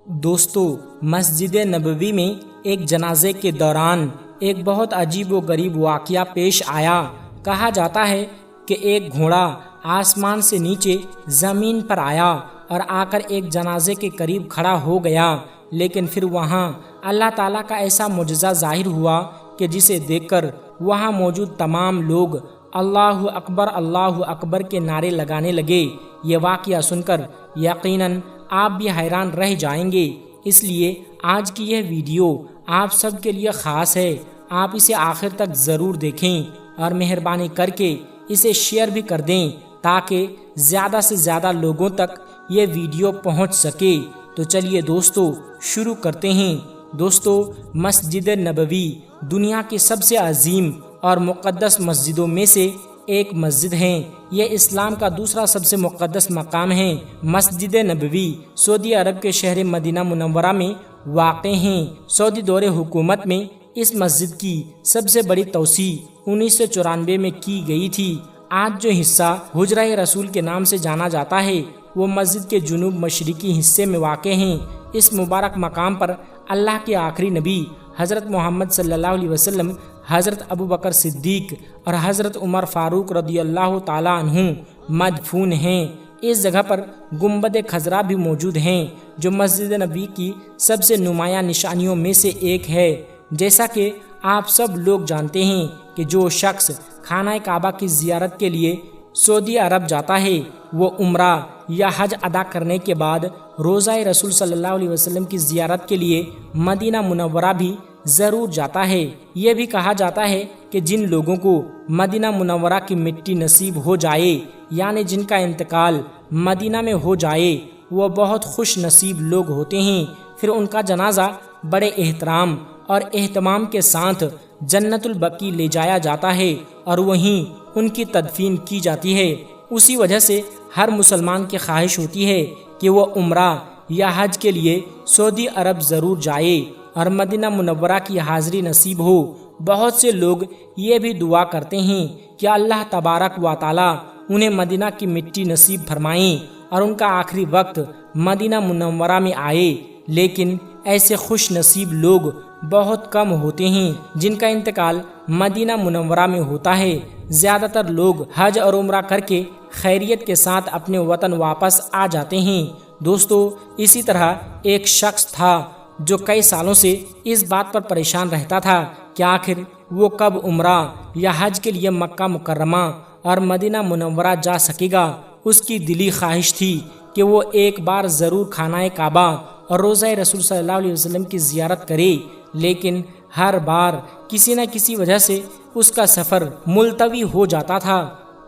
دوستو، مسجد نبوی میں ایک جنازے کے دوران ایک بہت عجیب و غریب واقعہ پیش آیا۔ کہا جاتا ہے کہ ایک گھوڑا آسمان سے نیچے زمین پر آیا اور آ کر ایک جنازے کے قریب کھڑا ہو گیا، لیکن پھر وہاں اللہ تعالیٰ کا ایسا معجزہ ظاہر ہوا کہ جسے دیکھ کر وہاں موجود تمام لوگ اللہ اکبر کے نعرے لگانے لگے۔ یہ واقعہ سن کر یقیناً آپ بھی حیران رہ جائیں گے، اس لیے آج کی یہ ویڈیو آپ سب کے لیے خاص ہے۔ آپ اسے آخر تک ضرور دیکھیں اور مہربانی کر کے اسے شیئر بھی کر دیں تاکہ زیادہ سے زیادہ لوگوں تک یہ ویڈیو پہنچ سکے۔ تو چلیے دوستو شروع کرتے ہیں۔ دوستو، مسجد نبوی دنیا کی سب سے عظیم اور مقدس مسجدوں میں سے ایک مسجد ہے۔ یہ اسلام کا دوسرا سب سے مقدس مقام ہے۔ مسجد نبوی سعودی عرب کے شہر مدینہ منورہ میں واقع ہیں۔ سعودی دور حکومت میں اس مسجد کی سب سے بڑی توسیع 1994 میں کی گئی تھی۔ آج جو حصہ حجرہ رسول کے نام سے جانا جاتا ہے وہ مسجد کے جنوب مشرقی حصے میں واقع ہیں۔ اس مبارک مقام پر اللہ کے آخری نبی حضرت محمد صلی اللہ علیہ وسلم، حضرت ابوبکر صدیق اور حضرت عمر فاروق رضی اللہ تعالی عنہ مدفون ہیں۔ اس جگہ پر گنبد خضرا بھی موجود ہیں جو مسجد نبوی کی سب سے نمایاں نشانیوں میں سے ایک ہے۔ جیسا کہ آپ سب لوگ جانتے ہیں کہ جو شخص خانہ کعبہ کی زیارت کے لیے سعودی عرب جاتا ہے وہ عمرہ یا حج ادا کرنے کے بعد روضہ رسول صلی اللہ علیہ وسلم کی زیارت کے لیے مدینہ منورہ بھی ضرور جاتا ہے۔ یہ بھی کہا جاتا ہے کہ جن لوگوں کو مدینہ منورہ کی مٹی نصیب ہو جائے، یعنی جن کا انتقال مدینہ میں ہو جائے، وہ بہت خوش نصیب لوگ ہوتے ہیں۔ پھر ان کا جنازہ بڑے احترام اور اہتمام کے ساتھ جنت البقیع لے جایا جاتا ہے اور وہیں ان کی تدفین کی جاتی ہے۔ اسی وجہ سے ہر مسلمان کی خواہش ہوتی ہے کہ وہ عمرہ یا حج کے لیے سعودی عرب ضرور جائے اور مدینہ منورہ کی حاضری نصیب ہو۔ بہت سے لوگ یہ بھی دعا کرتے ہیں کہ اللہ تبارک و تعالی انہیں مدینہ کی مٹی نصیب فرمائیں اور ان کا آخری وقت مدینہ منورہ میں آئے، لیکن ایسے خوش نصیب لوگ بہت کم ہوتے ہیں جن کا انتقال مدینہ منورہ میں ہوتا ہے۔ زیادہ تر لوگ حج اور عمرہ کر کے خیریت کے ساتھ اپنے وطن واپس آ جاتے ہیں۔ دوستو، اسی طرح ایک شخص تھا جو کئی سالوں سے اس بات پر پریشان رہتا تھا کہ آخر وہ کب عمرہ یا حج کے لیے مکہ مکرمہ اور مدینہ منورہ جا سکے گا۔ اس کی دلی خواہش تھی کہ وہ ایک بار ضرور خانہ کعبہ اور روضہ رسول صلی اللہ علیہ وسلم کی زیارت کرے، لیکن ہر بار کسی نہ کسی وجہ سے اس کا سفر ملتوی ہو جاتا تھا۔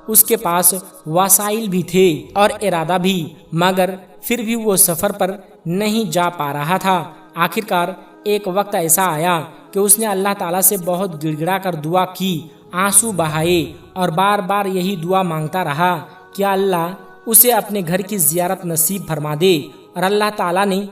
اس کے پاس وسائل بھی تھے اور ارادہ بھی، مگر پھر بھی وہ سفر پر نہیں جا پا رہا تھا۔ آخرکار ایک وقت ایسا آیا کہ اس نے اللہ تعالیٰ سے بہت گڑ گڑا کر دعا کی، آنسو بہائے اور بار بار یہی دعا مانگتا رہا کہ اللہ اسے اپنے گھر کی زیارت نصیب فرما دے، اور اللہ تعالیٰ نے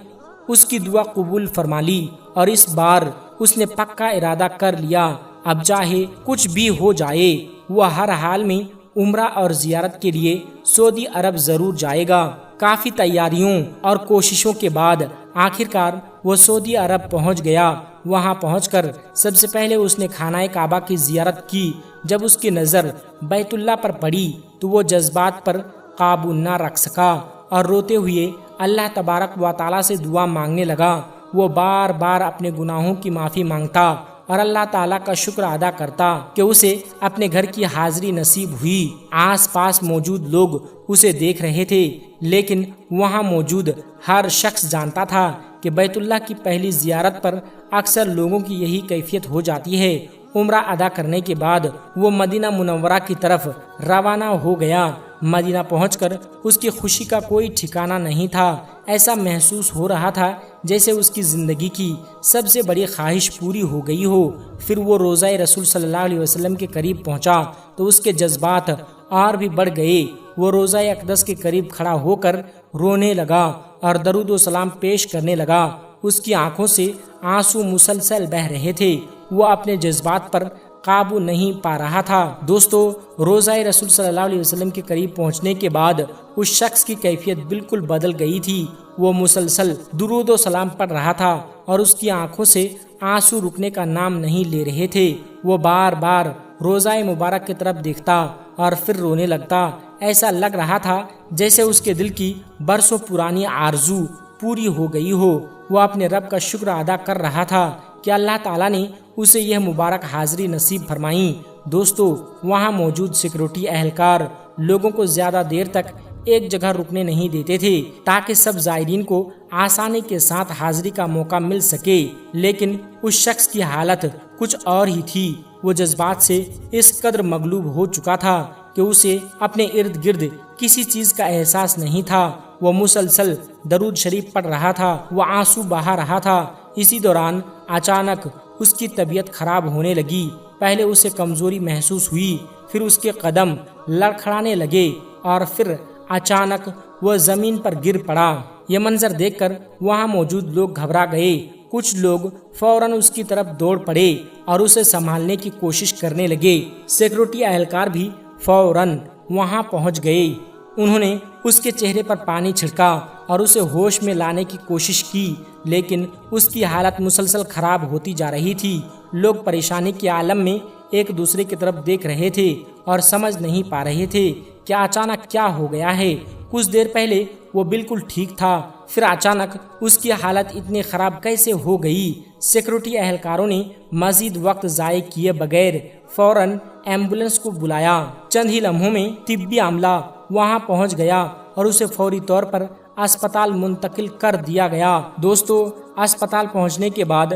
اس کی دعا قبول فرما لی اور اس بار اس نے پکا ارادہ کر لیا، اب چاہے کچھ بھی ہو جائے وہ ہر حال میں عمرہ اور زیارت کے لیے سعودی عرب ضرور جائے گا۔ کافی تیاریوں اور کوششوں کے بعد آخرکار وہ سعودی عرب پہنچ گیا۔ وہاں پہنچ کر سب سے پہلے اس نے خانہ کعبہ کی زیارت کی۔ جب اس کی نظر بیت اللہ پر پڑی تو وہ جذبات پر قابو نہ رکھ سکا اور روتے ہوئے اللہ تبارک و تعالیٰ سے دعا مانگنے لگا۔ وہ بار بار اپنے گناہوں کی معافی مانگتا اور اللہ تعالیٰ کا شکر ادا کرتا کہ اسے اپنے گھر کی حاضری نصیب ہوئی۔ آس پاس موجود لوگ اسے دیکھ رہے تھے، لیکن وہاں موجود ہر شخص جانتا تھا کہ بیت اللہ کی پہلی زیارت پر اکثر لوگوں کی یہی کیفیت ہو جاتی ہے۔ عمرہ ادا کرنے کے بعد وہ مدینہ منورہ کی طرف روانہ ہو گیا۔ مدینہ پہنچ کر اس کی خوشی کا کوئی ٹھکانہ نہیں تھا۔ ایسا محسوس ہو رہا تھا جیسے اس کی زندگی کی سب سے بڑی خواہش پوری ہو گئی ہو۔ پھر وہ روضہ رسول صلی اللہ علیہ وسلم کے قریب پہنچا تو اس کے جذبات اور بھی بڑھ گئے۔ وہ روضہ اقدس کے قریب کھڑا ہو کر رونے لگا اور درود و سلام پیش کرنے لگا۔ اس کی آنکھوں سے آنسو مسلسل بہہ رہے تھے۔ وہ اپنے جذبات پر قابو نہیں پا رہا تھا۔ دوستو، روضہ رسول صلی اللہ علیہ وسلم کے قریب پہنچنے کے بعد اس شخص کی کیفیت بالکل بدل گئی تھی۔ وہ مسلسل درود و سلام پڑھ رہا تھا اور اس کی آنکھوں سے آنسو رکنے کا نام نہیں لے رہے تھے۔ وہ بار بار روضہ مبارک کی طرف دیکھتا اور پھر رونے لگتا۔ ایسا لگ رہا تھا جیسے اس کے دل کی برسوں پرانی آرزو پوری ہو گئی ہو۔ وہ اپنے رب کا شکر ادا کر رہا تھا کہ اللہ تعالیٰ نے اسے یہ مبارک حاضری نصیب فرمائی۔ دوستو، وہاں موجود سیکورٹی اہلکار لوگوں کو زیادہ دیر تک ایک جگہ رکنے نہیں دیتے تھے تاکہ سب زائرین کو آسانی کے ساتھ حاضری کا موقع مل سکے، لیکن اس شخص کی حالت کچھ اور ہی تھی۔ وہ جذبات سے اس قدر مغلوب ہو چکا تھا کہ اسے اپنے ارد گرد کسی چیز کا احساس نہیں تھا۔ وہ مسلسل درود شریف پڑھ رہا تھا، وہ آنسو بہا رہا تھا۔ اسی دوران اچانک اس کی طبیعت خراب ہونے لگی۔ پہلے اسے کمزوری محسوس ہوئی، پھر اس کے قدم لڑکھڑانے لگے اور پھر اچانک وہ زمین پر گر پڑا۔ یہ منظر دیکھ کر وہاں موجود لوگ گھبرا گئے۔ کچھ لوگ فوراً اس کی طرف دوڑ پڑے اور اسے سنبھالنے کی کوشش کرنے لگے۔ سیکورٹی اہلکار بھی فوراً وہاں پہنچ گئے۔ انہوں نے اس کے چہرے پر پانی چھڑکا اور اسے ہوش میں لانے کی کوشش کی، لیکن اس کی حالت مسلسل خراب ہوتی جا رہی تھی۔ لوگ پریشانی کے عالم میں ایک دوسرے کی طرف دیکھ رہے تھے اور سمجھ نہیں پا رہے تھے کہ اچانک کیا ہو گیا ہے۔ کچھ دیر پہلے وہ بالکل ٹھیک تھا، پھر اچانک اس کی حالت اتنی خراب کیسے ہو گئی؟ سیکورٹی اہلکاروں نے مزید وقت ضائع کیے بغیر فوراً ایمبولینس کو بلایا۔ چند ہی لمحوں میں طبی عملہ وہاں پہنچ گیا اور اسے فوری طور پر اسپتال منتقل کر دیا گیا۔ دوستو، اسپتال پہنچنے کے بعد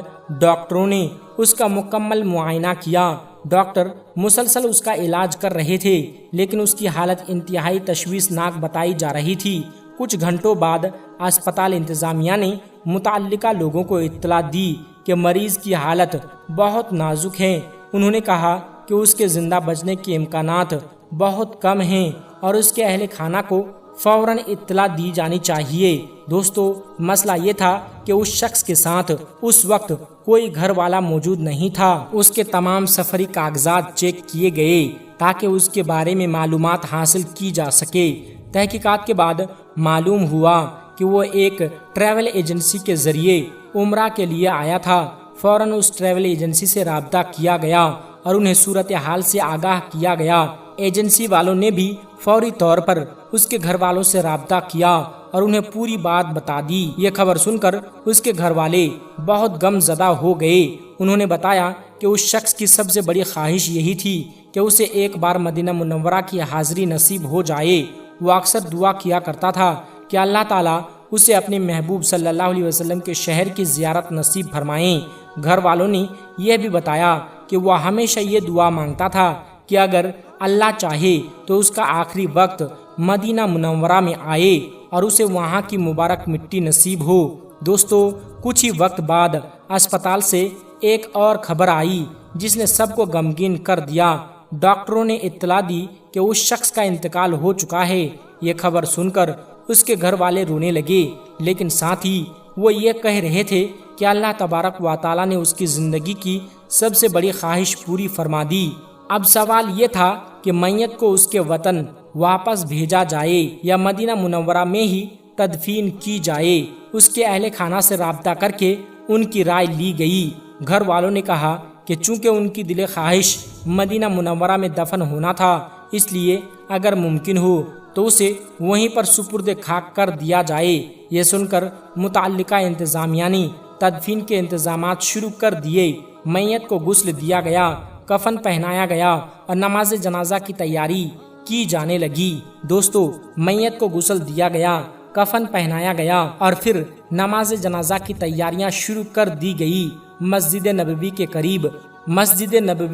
ڈاکٹروں نے اس کا مکمل معائنہ کیا۔ ڈاکٹر مسلسل اس کا علاج کر رہے تھے، لیکن اس کی حالت انتہائی تشویشناک بتائی جا رہی تھی۔ کچھ گھنٹوں بعد اسپتال انتظامیہ نے متعلقہ لوگوں کو اطلاع دی کہ مریض کی حالت بہت نازک ہے۔ انہوں نے کہا کہ اس کے زندہ بچنے کے امکانات بہت کم ہیں اور اس کے اہل خانہ کو فوراً اطلاع دی جانی چاہیے۔ دوستو، مسئلہ یہ تھا کہ اس شخص کے ساتھ اس وقت کوئی گھر والا موجود نہیں تھا۔ اس کے تمام سفری کاغذات چیک کیے گئے تاکہ اس کے بارے میں معلومات حاصل کی جا سکے۔ تحقیقات کے بعد معلوم ہوا کہ وہ ایک ٹریول ایجنسی کے ذریعے عمرہ کے لیے آیا تھا۔ فوراً اس ٹریول ایجنسی سے رابطہ کیا گیا اور انہیں صورتحال سے آگاہ کیا گیا۔ ایجنسی والوں نے بھی فوری طور پر اس کے گھر والوں سے رابطہ کیا اور انہیں پوری بات بتا دی۔ یہ خبر سن کر اس کے گھر والے بہت غم زدہ ہو گئے۔ انہوں نے بتایا کہ اس شخص کی سب سے بڑی خواہش یہی تھی کہ اسے ایک بار مدینہ منورہ کی حاضری نصیب ہو جائے۔ وہ اکثر دعا کیا کرتا تھا کہ اللہ تعالیٰ اسے اپنے محبوب صلی اللہ علیہ وسلم کے شہر کی زیارت نصیب فرمائیں۔ گھر والوں نے یہ بھی بتایا کہ وہ ہمیشہ یہ دعا مانگتا تھا کہ اگر اللہ چاہے تو اس کا آخری وقت مدینہ منورہ میں آئے اور اسے وہاں کی مبارک مٹی نصیب ہو۔ دوستو، کچھ ہی وقت بعد اسپتال سے ایک اور خبر آئی جس نے سب کو غمگین کر دیا۔ ڈاکٹروں نے اطلاع دی کہ اس شخص کا انتقال ہو چکا ہے۔ یہ خبر سن کر اس کے گھر والے رونے لگے، لیکن ساتھ ہی وہ یہ کہہ رہے تھے کہ اللہ تبارک و تعالیٰ نے اس کی زندگی کی سب سے بڑی خواہش پوری فرما دی۔ اب سوال یہ تھا کہ میت کو اس کے وطن واپس بھیجا جائے یا مدینہ منورہ میں ہی تدفین کی جائے۔ اس کے اہل خانہ سے رابطہ کر کے ان کی رائے لی گئی۔ گھر والوں نے کہا کہ چونکہ ان کی دل خواہش مدینہ منورہ میں دفن ہونا تھا، اس لیے اگر ممکن ہو تو اسے وہیں پر سپرد خاک کر دیا جائے۔ یہ سن کر متعلقہ انتظامیہ نے تدفین کے انتظامات شروع کر دیے۔ میت کو غسل دیا گیا، کفن پہنایا گیا اور نماز جنازہ کی تیاری کی جانے لگی۔ دوستو، میت کو غسل دیا گیا، کفن پہنایا گیا اور پھر نماز جنازہ کی تیاریاں شروع کر دی گئی۔ مسجد نبوی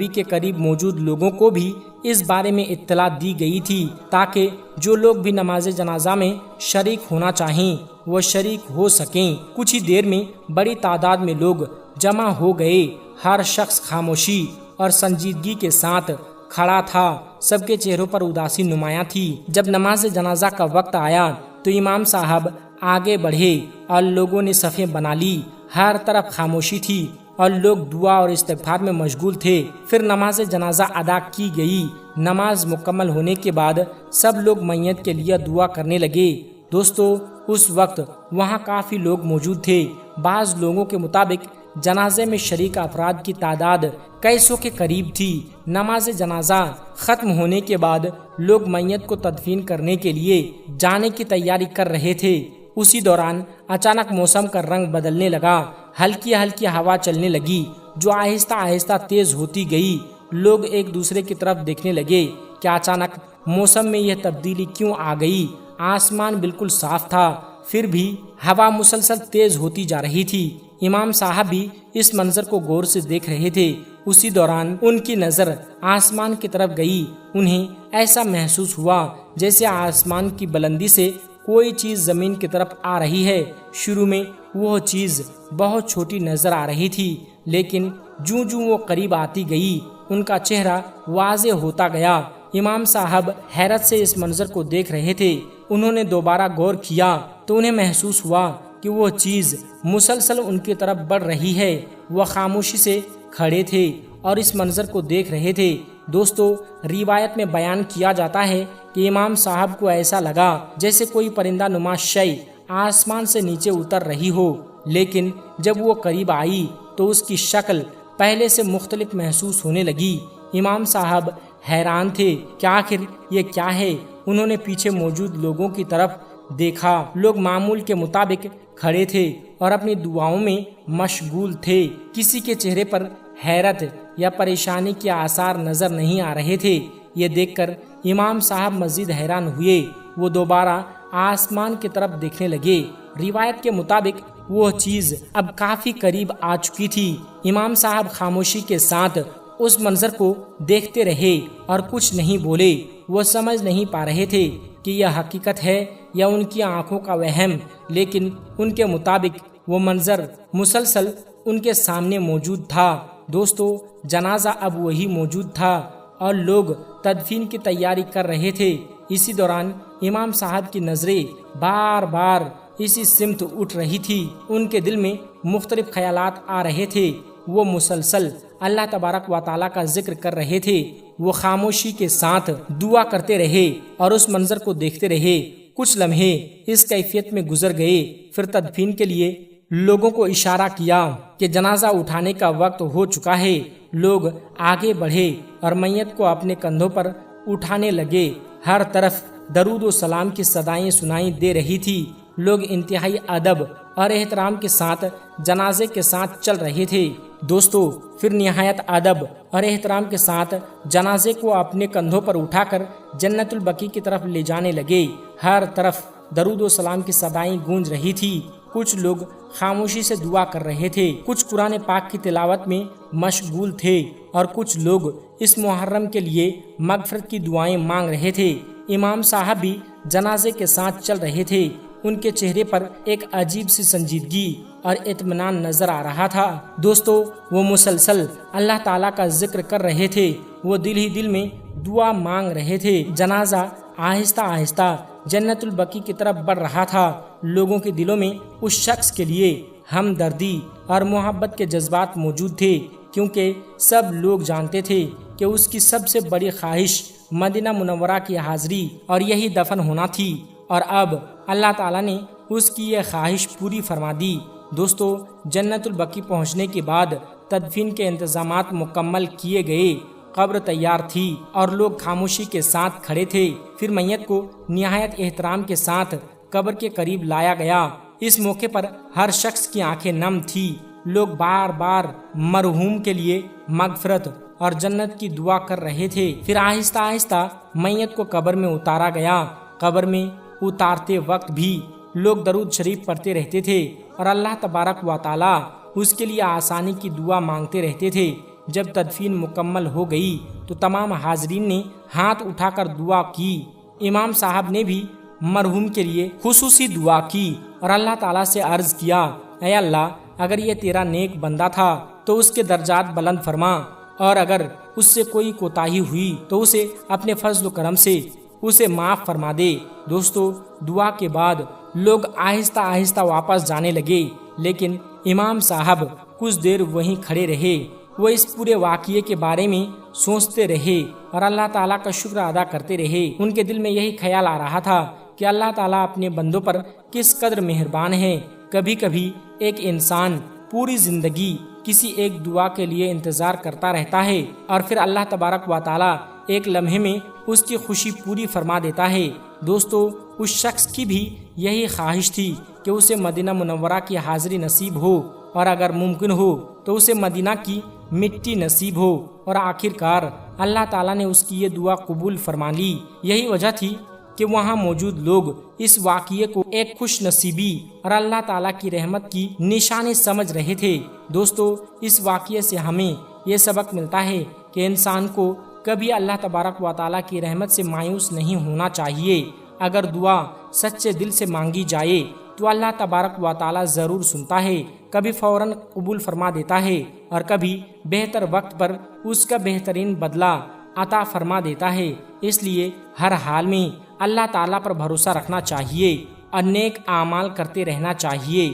کے قریب موجود لوگوں کو بھی اس بارے میں اطلاع دی گئی تھی تاکہ جو لوگ بھی نماز جنازہ میں شریک ہونا چاہیں وہ شریک ہو سکیں۔ کچھ ہی دیر میں بڑی تعداد میں لوگ جمع ہو گئے۔ ہر شخص خاموشی اور سنجیدگی کے ساتھ کھڑا تھا، سب کے چہروں پر اداسی نمایاں تھی۔ جب نماز جنازہ کا وقت آیا تو امام صاحب آگے بڑھے اور لوگوں نے صفیں بنا لی۔ ہر طرف خاموشی تھی اور لوگ دعا اور استغفار میں مشغول تھے۔ پھر نماز جنازہ ادا کی گئی۔ نماز مکمل ہونے کے بعد سب لوگ میت کے لیے دعا کرنے لگے۔ دوستو، اس وقت وہاں کافی لوگ موجود تھے۔ بعض لوگوں کے مطابق جنازے میں شریک افراد کی تعداد کئی سو کے قریب تھی۔ نماز جنازہ ختم ہونے کے بعد لوگ میت کو تدفین کرنے کے لیے جانے کی تیاری کر رہے تھے۔ اسی دوران اچانک موسم کا رنگ بدلنے لگا۔ ہلکی ہلکی ہوا چلنے لگی جو آہستہ آہستہ تیز ہوتی گئی۔ لوگ ایک دوسرے کی طرف دیکھنے لگے کہ اچانک موسم میں یہ تبدیلی کیوں آ گئی۔ آسمان بالکل صاف تھا، پھر بھی ہوا مسلسل تیز ہوتی جا رہی تھی۔ امام صاحب بھی اس منظر کو غور سے دیکھ رہے تھے۔ اسی دوران ان کی نظر آسمان کی طرف گئی۔ انہیں ایسا محسوس ہوا جیسے آسمان کی بلندی سے کوئی چیز زمین کی طرف آ رہی ہے۔ شروع میں وہ چیز بہت چھوٹی نظر آ رہی تھی، لیکن جوں جوں وہ قریب آتی گئی ان کا چہرہ واضح ہوتا گیا۔ امام صاحب حیرت سے اس منظر کو دیکھ رہے تھے۔ انہوں نے دوبارہ غور کیا تو انہیں محسوس ہوا کہ وہ چیز مسلسل ان کی طرف بڑھ رہی ہے۔ وہ خاموشی سے کھڑے تھے اور اس منظر کو دیکھ رہے تھے۔ دوستو، روایت میں بیان کیا جاتا ہے کہ امام صاحب کو ایسا لگا جیسے کوئی پرندہ نما شے آسمان سے نیچے اتر رہی ہو، لیکن جب وہ قریب آئی تو اس کی شکل پہلے سے مختلف محسوس ہونے لگی۔ امام صاحب حیران تھے کہ آخر یہ کیا ہے۔ انہوں نے پیچھے موجود لوگوں کی طرف دیکھا۔ لوگ معمول کے مطابق کھڑے تھے اور اپنی دعاؤں میں مشغول تھے۔ کسی کے چہرے پر حیرت یا پریشانی کے آثار نظر نہیں آ رہے تھے۔ یہ دیکھ کر امام صاحب مزید حیران ہوئے۔ وہ دوبارہ آسمان کی طرف دیکھنے لگے۔ روایت کے مطابق وہ چیز اب کافی قریب آ چکی تھی۔ امام صاحب خاموشی کے ساتھ اس منظر کو دیکھتے رہے اور کچھ نہیں بولے۔ وہ سمجھ نہیں پا رہے تھے کہ یہ حقیقت ہے یا ان کی آنکھوں کا وہم، لیکن ان کے مطابق وہ منظر مسلسل ان کے سامنے موجود تھا۔ دوستو، جنازہ اب وہی موجود تھا اور لوگ تدفین کی تیاری کر رہے تھے۔ اسی دوران امام صاحب کی نظریں بار بار اسی سمت اٹھ رہی تھی۔ ان کے دل میں مختلف خیالات آ رہے تھے۔ وہ مسلسل اللہ تبارک و تعالیٰ کا ذکر کر رہے تھے۔ وہ خاموشی کے ساتھ دعا کرتے رہے اور اس منظر کو دیکھتے رہے۔ کچھ لمحے اس کیفیت میں گزر گئے۔ پھر تدفین کے لیے لوگوں کو اشارہ کیا کہ جنازہ اٹھانے کا وقت ہو چکا ہے۔ لوگ آگے بڑھے اور میت کو اپنے کندھوں پر اٹھانے لگے۔ ہر طرف درود و سلام کی صدائیں سنائی دے رہی تھی۔ لوگ انتہائی ادب اور احترام کے ساتھ جنازے کے ساتھ چل رہے تھے۔ دوستو، پھر نہایت ادب اور احترام کے ساتھ جنازے کو اپنے کندھوں پر اٹھا کر جنت البقیع کی طرف لے جانے لگے۔ ہر طرف درود و سلام کی صدائیں گونج رہی تھی۔ کچھ لوگ خاموشی سے دعا کر رہے تھے، کچھ قرآن پاک کی تلاوت میں مشغول تھے اور کچھ لوگ اس محرم کے لیے مغفرت کی دعائیں مانگ رہے تھے۔ امام صاحب بھی جنازے کے ساتھ چل رہے تھے۔ ان کے چہرے پر ایک عجیب سی سنجیدگی اور اطمینان نظر آ رہا تھا۔ دوستو، وہ مسلسل اللہ تعالیٰ کا ذکر کر رہے تھے۔ وہ دل ہی دل میں دعا مانگ رہے تھے۔ جنازہ آہستہ آہستہ جنت البقیع کی طرف بڑھ رہا تھا۔ لوگوں کے دلوں میں اس شخص کے لیے ہمدردی اور محبت کے جذبات موجود تھے، کیونکہ سب لوگ جانتے تھے کہ اس کی سب سے بڑی خواہش مدینہ منورہ کی حاضری اور یہی دفن ہونا تھی، اور اب اللہ تعالیٰ نے اس کی یہ خواہش پوری فرما دی۔ دوستو، جنت البقیع پہنچنے کے بعد تدفین کے انتظامات مکمل کیے گئے۔ قبر تیار تھی اور لوگ خاموشی کے ساتھ کھڑے تھے۔ پھر میت کو نہایت احترام کے ساتھ قبر کے قریب لایا گیا۔ اس موقع پر ہر شخص کی آنکھیں نم تھی۔ لوگ بار بار مرحوم کے لیے مغفرت اور جنت کی دعا کر رہے تھے۔ پھر آہستہ آہستہ میت کو قبر میں اتارا گیا۔ قبر میں اتارتے وقت بھی لوگ درود شریف پڑھتے رہتے تھے اور اللہ تبارک و تعالیٰ اس کے لیے آسانی کی دعا مانگتے رہتے تھے۔ جب تدفین مکمل ہو گئی تو تمام حاضرین نے ہاتھ اٹھا کر دعا کی۔ امام صاحب نے بھی مرحوم کے لیے خصوصی دعا کی اور اللہ تعالیٰ سے عرض کیا، اے اللہ، اگر یہ تیرا نیک بندہ تھا تو اس کے درجات بلند فرما، اور اگر اس سے کوئی کوتاہی ہوئی تو اسے اپنے فضل و کرم سے اسے معاف فرما دے۔ دوستو، دعا کے بعد لوگ آہستہ آہستہ واپس جانے لگے، لیکن امام صاحب کچھ دیر وہیں کھڑے رہے۔ وہ اس پورے واقعے کے بارے میں سوچتے رہے اور اللہ تعالیٰ کا شکر ادا کرتے رہے۔ ان کے دل میں یہی خیال آ رہا تھا کہ اللہ تعالیٰ اپنے بندوں پر کس قدر مہربان ہے۔ کبھی کبھی ایک انسان پوری زندگی کسی ایک دعا کے لیے انتظار کرتا رہتا ہے اور پھر اللہ تبارک و تعالیٰ ایک لمحے میں اس کی خوشی پوری فرما دیتا ہے۔ دوستو، اس شخص کی بھی یہی خواہش تھی کہ اسے مدینہ منورہ کی حاضری نصیب ہو، اور اگر ممکن ہو تو اسے مدینہ کی مٹی نصیب ہو، اور آخرکار اللہ تعالیٰ نے اس کی یہ دعا قبول فرما لی۔ یہی وجہ تھی کہ وہاں موجود لوگ اس واقعے کو ایک خوش نصیبی اور اللہ تعالیٰ کی رحمت کی نشانی سمجھ رہے تھے۔ دوستو، اس واقعے سے ہمیں یہ سبق ملتا ہے کہ انسان کو کبھی اللہ تبارک و تعالیٰ کی رحمت سے مایوس نہیں ہونا چاہیے۔ اگر دعا سچے دل سے مانگی جائے تو اللہ تبارک و تعالیٰ ضرور سنتا ہے، کبھی فوراً قبول فرما دیتا ہے اور کبھی بہتر وقت پر اس کا بہترین بدلہ عطا فرما دیتا ہے۔ اس لیے ہر حال میں اللہ تعالیٰ پر بھروسہ رکھنا چاہیے اور نیک اعمال کرتے رہنا چاہیے۔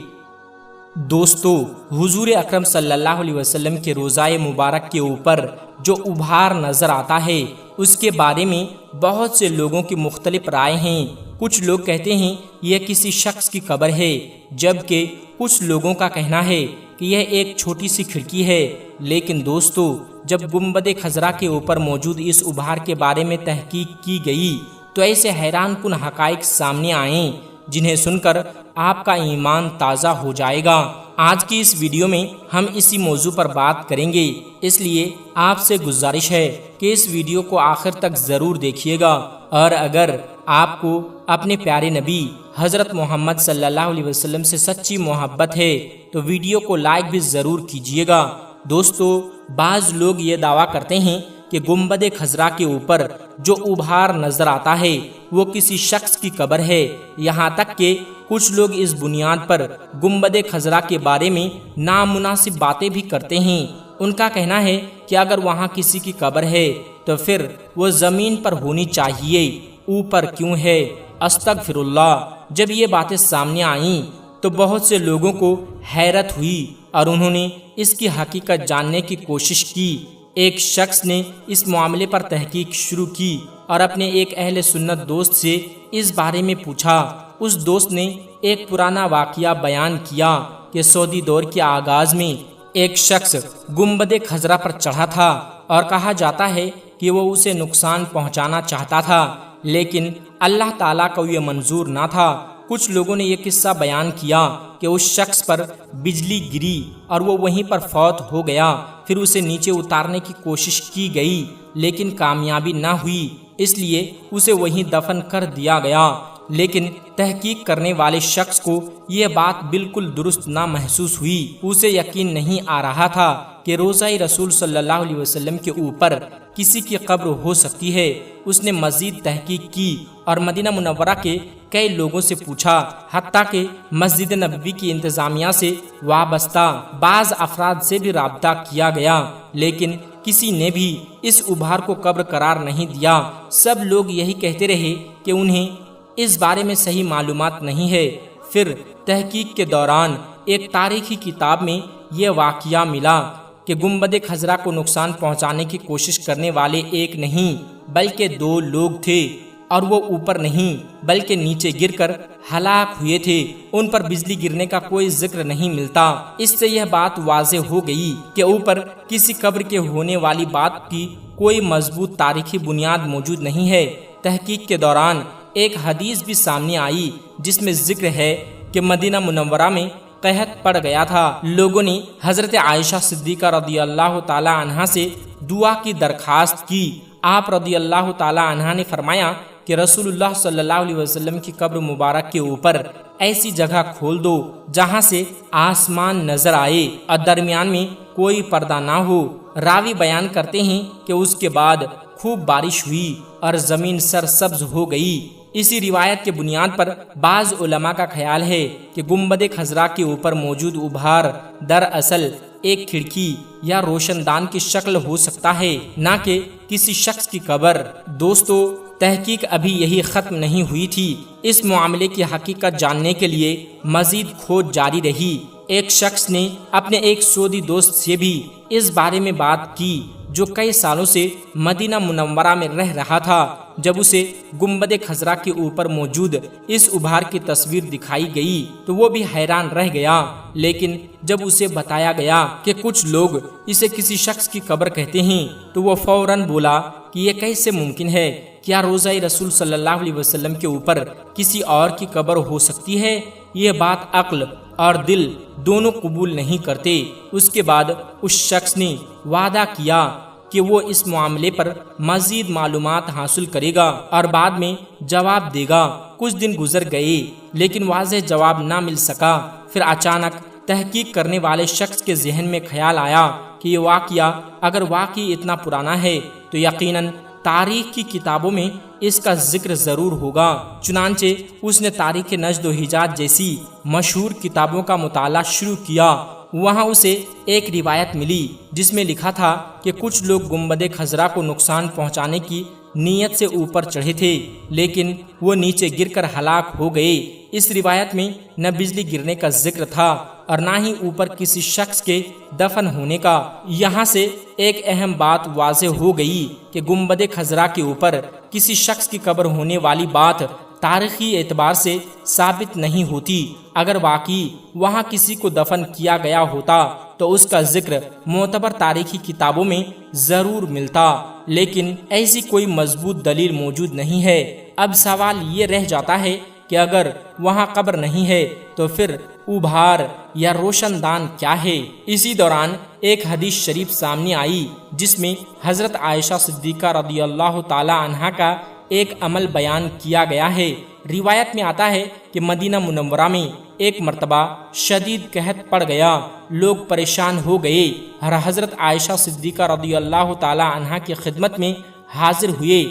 دوستو، حضور اکرم صلی اللہ علیہ وسلم کے روضہ مبارک کے اوپر جو ابھار نظر آتا ہے اس کے بارے میں بہت سے لوگوں کی مختلف رائے ہیں۔ کچھ لوگ کہتے ہیں یہ کسی شخص کی قبر ہے، جبکہ کچھ لوگوں کا کہنا ہے کہ یہ ایک چھوٹی سی کھڑکی ہے۔ لیکن دوستو، جب گنبد خضرا کے اوپر موجود اس ابھار کے بارے میں تحقیق کی گئی تو ایسے حیران کن حقائق سامنے آئیں جنہیں سن کر آپ کا ایمان تازہ ہو جائے گا۔ آج کی اس ویڈیو میں ہم اسی موضوع پر بات کریں گے، اس لیے آپ سے گزارش ہے کہ اس ویڈیو کو آخر تک ضرور دیکھیے گا، اور اگر آپ کو اپنے پیارے نبی حضرت محمد صلی اللہ علیہ وسلم سے سچی محبت ہے تو ویڈیو کو لائک بھی ضرور کیجیے گا۔ دوستو، بعض لوگ یہ دعویٰ کرتے ہیں کہ گنبد خضرا کے اوپر جو ابھار نظر آتا ہے وہ کسی شخص کی قبر ہے، یہاں تک کہ کچھ لوگ اس بنیاد پر گنبد خضرا کے بارے میں نامناسب باتیں بھی کرتے ہیں۔ ان کا کہنا ہے کہ اگر وہاں کسی کی قبر ہے تو پھر وہ زمین پر ہونی چاہیے، اوپر کیوں ہے؟ استغفر اللہ۔ جب یہ باتیں سامنے آئیں تو بہت سے لوگوں کو حیرت ہوئی اور انہوں نے اس کی حقیقت جاننے کی کوشش کی۔ ایک شخص نے اس معاملے پر تحقیق شروع کی اور اپنے ایک اہل سنت دوست سے اس بارے میں پوچھا۔ اس دوست نے ایک پرانا واقعہ بیان کیا کہ سعودی دور کے آغاز میں ایک شخص گنبد خضرا پر چڑھا تھا اور کہا جاتا ہے کہ وہ اسے نقصان پہنچانا چاہتا تھا، لیکن اللہ تعالیٰ کو یہ منظور نہ تھا۔ کچھ لوگوں نے یہ قصہ بیان کیا کہ اس شخص پر بجلی گری اور وہ وہیں پر فوت ہو گیا۔ پھر اسے نیچے اتارنے کی کوشش کی گئی لیکن کامیابی نہ ہوئی، اس لیے اسے وہیں دفن کر دیا گیا۔ لیکن تحقیق کرنے والے شخص کو یہ بات بالکل درست نہ محسوس ہوئی۔ اسے یقین نہیں آ رہا تھا کہ روضہ رسول صلی اللہ علیہ وسلم کے اوپر کسی کی قبر ہو سکتی ہے۔ اس نے مزید تحقیق کی اور مدینہ منورہ کے کئی لوگوں سے پوچھا، حتیٰ کہ مسجد نبوی کی انتظامیہ سے وابستہ بعض افراد سے بھی رابطہ کیا گیا، لیکن کسی نے بھی اس ابھار کو قبر قرار نہیں دیا۔ سب لوگ یہی کہتے رہے کہ انہیں اس بارے میں صحیح معلومات نہیں ہے۔ پھر تحقیق کے دوران ایک تاریخی کتاب میں یہ واقعہ ملا کہ گنبد خضرا کو نقصان پہنچانے کی کوشش کرنے والے ایک نہیں بلکہ دو لوگ تھے، اور وہ اوپر نہیں بلکہ نیچے گر کر ہلاک ہوئے تھے۔ ان پر بجلی گرنے کا کوئی ذکر نہیں ملتا۔ اس سے یہ بات واضح ہو گئی کہ اوپر کسی قبر کے ہونے والی بات کی کوئی مضبوط تاریخی بنیاد موجود نہیں ہے۔ تحقیق کے دوران ایک حدیث بھی سامنے آئی جس میں ذکر ہے کہ مدینہ منورہ میں قحط پڑ گیا تھا۔ لوگوں نے حضرت عائشہ صدیقہ رضی اللہ تعالی عنہا سے دعا کی درخواست کی۔ آپ رضی اللہ تعالی عنہا نے فرمایا کہ رسول اللہ صلی اللہ علیہ وسلم کی قبر مبارک کے اوپر ایسی جگہ کھول دو جہاں سے آسمان نظر آئے اور درمیان میں کوئی پردہ نہ ہو۔ راوی بیان کرتے ہیں کہ اس کے بعد خوب بارش ہوئی اور زمین سرسبز ہو گئی۔ اسی روایت کے بنیاد پر بعض علماء کا خیال ہے کہ گنبد خضرا کے اوپر موجود ابھار دراصل ایک کھڑکی یا روشن دان کی شکل ہو سکتا ہے، نہ کہ کسی شخص کی قبر۔ دوستو، تحقیق ابھی یہی ختم نہیں ہوئی تھی۔ اس معاملے کی حقیقت جاننے کے لیے مزید کھوج جاری رہی۔ ایک شخص نے اپنے ایک سعودی دوست سے بھی اس بارے میں بات کی جو کئی سالوں سے مدینہ منورہ میں رہ رہا تھا۔ جب اسے گنبد خضرا کے اوپر موجود اس ابھار کی تصویر دکھائی گئی تو وہ بھی حیران رہ گیا، لیکن جب اسے بتایا گیا کہ کچھ لوگ اسے کسی شخص کی قبر کہتے ہیں تو وہ فوراً بولا کہ یہ کیسے ممکن ہے؟ کیا روضہ رسول صلی اللہ علیہ وسلم کے اوپر کسی اور کی قبر ہو سکتی ہے؟ یہ بات عقل اور دل دونوں قبول نہیں کرتے۔ اس کے بعد اس شخص نے وعدہ کیا کہ وہ اس معاملے پر مزید معلومات حاصل کرے گا اور بعد میں جواب دے گا۔ کچھ دن گزر گئے لیکن واضح جواب نہ مل سکا۔ پھر اچانک تحقیق کرنے والے شخص کے ذہن میں خیال آیا کہ یہ واقعہ اگر واقعی اتنا پرانا ہے تو یقیناً تاریخ کی کتابوں میں اس کا ذکر ضرور ہوگا۔ چنانچہ اس نے تاریخ نجد و حجاز جیسی مشہور کتابوں کا مطالعہ شروع کیا۔ وہاں اسے ایک روایت ملی جس میں لکھا تھا کہ کچھ لوگ گنبد خضرا کو نقصان پہنچانے کی نیت سے اوپر چڑھے تھے، لیکن وہ نیچے گر کر ہلاک ہو گئے۔ اس روایت میں نہ بجلی گرنے کا ذکر تھا اور نہ ہی اوپر کسی شخص کے دفن ہونے کا۔ یہاں سے ایک اہم بات واضح ہو گئی کہ گنبد خضرا کے اوپر کسی شخص کی قبر ہونے والی بات تاریخی اعتبار سے ثابت نہیں ہوتی۔ اگر واقعی وہاں کسی کو دفن کیا گیا ہوتا تو اس کا ذکر معتبر تاریخی کتابوں میں ضرور ملتا، لیکن ایسی کوئی مضبوط دلیل موجود نہیں ہے۔ اب سوال یہ رہ جاتا ہے کہ اگر وہاں قبر نہیں ہے تو پھر ابھار یا روشن دان کیا ہے؟ اسی دوران ایک حدیث شریف سامنے آئی جس میں حضرت عائشہ صدیقہ رضی اللہ تعالی عنہا کا ایک عمل بیان کیا گیا ہے۔ روایت میں آتا ہے کہ مدینہ منورہ میں ایک مرتبہ شدید قحط پڑ گیا، لوگ پریشان ہو گئے اور حضرت عائشہ صدیقہ رضی اللہ تعالی عنہا کی خدمت میں حاضر ہوئے۔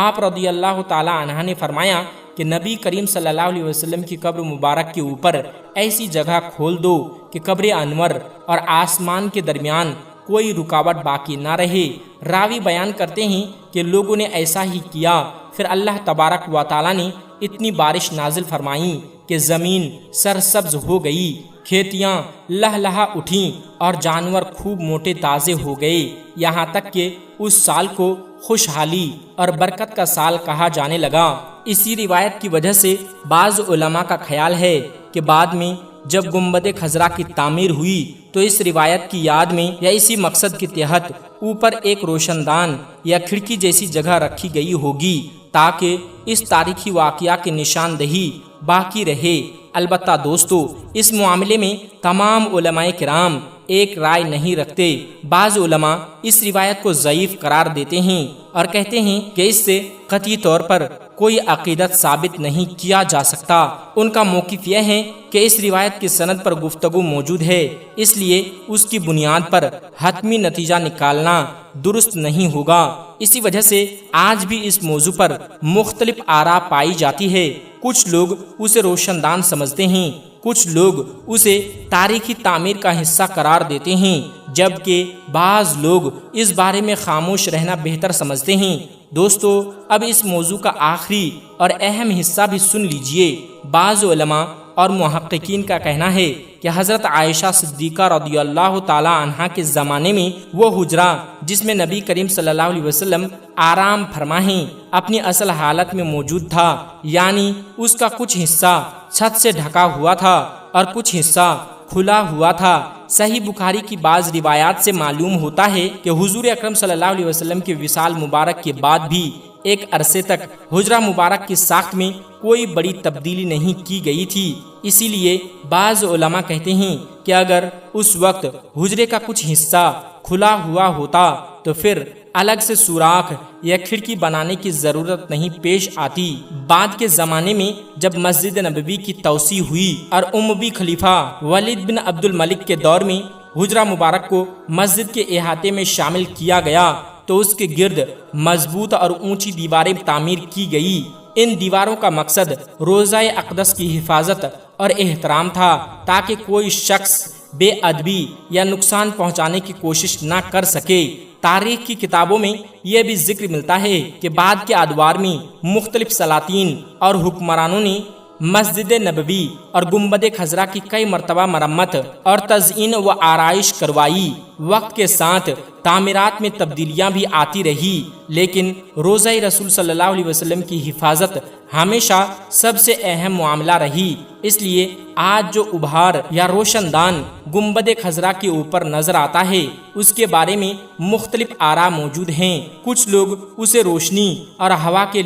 آپ رضی اللہ تعالی عنہا نے فرمایا کہ نبی کریم صلی اللہ علیہ وسلم کی قبر مبارک کے اوپر ایسی جگہ کھول دو کہ قبر انور اور آسمان کے درمیان کوئی رکاوٹ باقی نہ رہے۔ راوی بیان کرتے ہیں کہ لوگوں نے ایسا ہی کیا۔ پھر اللہ تبارک و تعالی نے اتنی بارش نازل فرمائی کہ زمین سرسبز ہو گئی، کھیتیاں لہلہا اٹھیں اور جانور خوب موٹے تازے ہو گئے، یہاں تک کہ اس سال کو خوشحالی اور برکت کا سال کہا جانے لگا۔ اسی روایت کی وجہ سے بعض علماء کا خیال ہے کہ بعد میں جب گنبد خضرا کی تعمیر ہوئی تو اس روایت کی یاد میں یا اسی مقصد کے تحت اوپر ایک روشن دان یا کھڑکی جیسی جگہ رکھی گئی ہوگی تاکہ اس تاریخی واقعہ کی نشاندہی باقی رہے۔ البتہ دوستو، اس معاملے میں تمام علماء کرام ایک رائے نہیں رکھتے۔ بعض علماء اس روایت کو ضعیف قرار دیتے ہیں اور کہتے ہیں کہ اس سے قطعی طور پر کوئی عقیدت ثابت نہیں کیا جا سکتا۔ ان کا موقف یہ ہے کہ اس روایت کی سند پر گفتگو موجود ہے، اس لیے اس کی بنیاد پر حتمی نتیجہ نکالنا درست نہیں ہوگا۔ اسی وجہ سے آج بھی اس موضوع پر مختلف آراء پائی جاتی ہے۔ کچھ لوگ اسے روشن دان سمجھتے ہیں، کچھ لوگ اسے تاریخی تعمیر کا حصہ قرار دیتے ہیں، جبکہ بعض لوگ اس بارے میں خاموش رہنا بہتر سمجھتے ہیں۔ دوستو، اب اس موضوع کا آخری اور اہم حصہ بھی سن لیجئے۔ بعض علماء اور محققین کا کہنا ہے کہ حضرت عائشہ صدیقہ رضی اللہ تعالی عنہا کے زمانے میں وہ حجرہ جس میں نبی کریم صلی اللہ علیہ وسلم آرام فرمائیں اپنی اصل حالت میں موجود تھا، یعنی اس کا کچھ حصہ چھت سے ڈھکا ہوا تھا اور کچھ حصہ کھلا ہوا تھا۔ صحیح بخاری کی بعض روایات سے معلوم ہوتا ہے کہ حضور اکرم صلی اللہ علیہ وسلم کے وصال مبارک کے بعد بھی ایک عرصے تک حجرہ مبارک کی ساخت میں کوئی بڑی تبدیلی نہیں کی گئی تھی۔ اسی لیے بعض علماء کہتے ہیں کہ اگر اس وقت حجرے کا کچھ حصہ کھلا ہوا ہوتا تو پھر الگ سے سوراخ یا کھڑکی بنانے کی ضرورت نہیں پیش آتی۔ بعد کے زمانے میں جب مسجد نبوی کی توسیع ہوئی اور اموی خلیفہ ولید بن عبد الملک کے دور میں حجرہ مبارک کو مسجد کے احاطے میں شامل کیا گیا تو اس کے گرد مضبوط اور اونچی دیواریں تعمیر کی گئی۔ ان دیواروں کا مقصد روضہ اقدس کی حفاظت اور احترام تھا تاکہ کوئی شخص بے ادبی یا نقصان پہنچانے کی کوشش نہ کر سکے۔ تاریخ کی کتابوں میں یہ بھی ذکر ملتا ہے کہ بعد کے ادوار میں مختلف سلاطین اور حکمرانوں نے مسجد نبوی اور گنبد خضرا کی کئی مرتبہ مرمت اور تزئین و آرائش کروائی۔ وقت کے ساتھ تعمیرات میں تبدیلیاں بھی آتی رہی، لیکن روضہ رسول صلی اللہ علیہ وسلم کی حفاظت ہمیشہ سب سے اہم معاملہ رہی۔ اس لیے آج جو ابھار یا روشن دان گنبد خضرا کے اوپر نظر آتا ہے، اس کے بارے میں مختلف آراء موجود ہیں۔ کچھ لوگ اسے روشنی اور ہوا کے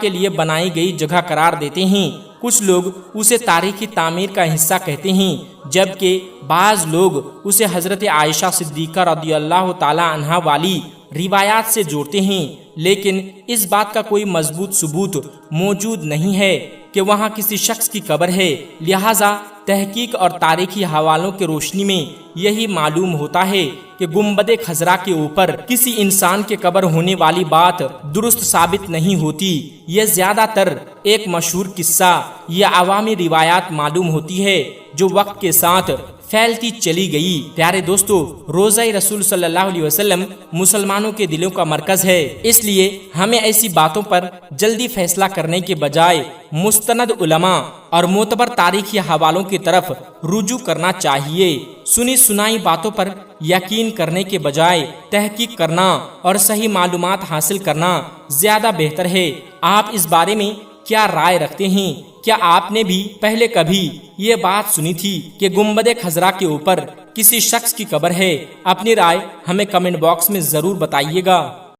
لیے بنائی گئی جگہ قرار دیتے ہیں، کچھ لوگ اسے تاریخی تعمیر کا حصہ کہتے ہیں، جبکہ بعض لوگ اسے حضرت عائشہ صدیقہ رضی اللہ تعالی عنہا والی روایات سے جوڑتے ہیں، لیکن اس بات کا کوئی مضبوط ثبوت موجود نہیں ہے کہ وہاں کسی شخص کی قبر ہے۔ لہذا تحقیق اور تاریخی حوالوں کی روشنی میں یہی معلوم ہوتا ہے کہ گنبد خضرا کے اوپر کسی انسان کے قبر ہونے والی بات درست ثابت نہیں ہوتی۔ یہ زیادہ تر ایک مشہور قصہ یا عوامی روایات معلوم ہوتی ہے جو وقت کے ساتھ پھیلتی چلی گئی۔ پیارے دوستو، روضہ رسول صلی اللہ علیہ وسلم مسلمانوں کے دلوں کا مرکز ہے، اس لیے ہمیں ایسی باتوں پر جلدی فیصلہ کرنے کے بجائے مستند علماء اور معتبر تاریخی حوالوں کی طرف رجوع کرنا چاہیے۔ سنی سنائی باتوں پر یقین کرنے کے بجائے تحقیق کرنا اور صحیح معلومات حاصل کرنا زیادہ بہتر ہے۔ آپ اس بارے میں کیا رائے رکھتے ہیں؟ کیا آپ نے بھی پہلے کبھی یہ بات سنی تھی کہ گنبد خضرا کے اوپر کسی شخص کی قبر ہے؟ اپنی رائے ہمیں کمنٹ باکس میں ضرور بتائیے گا۔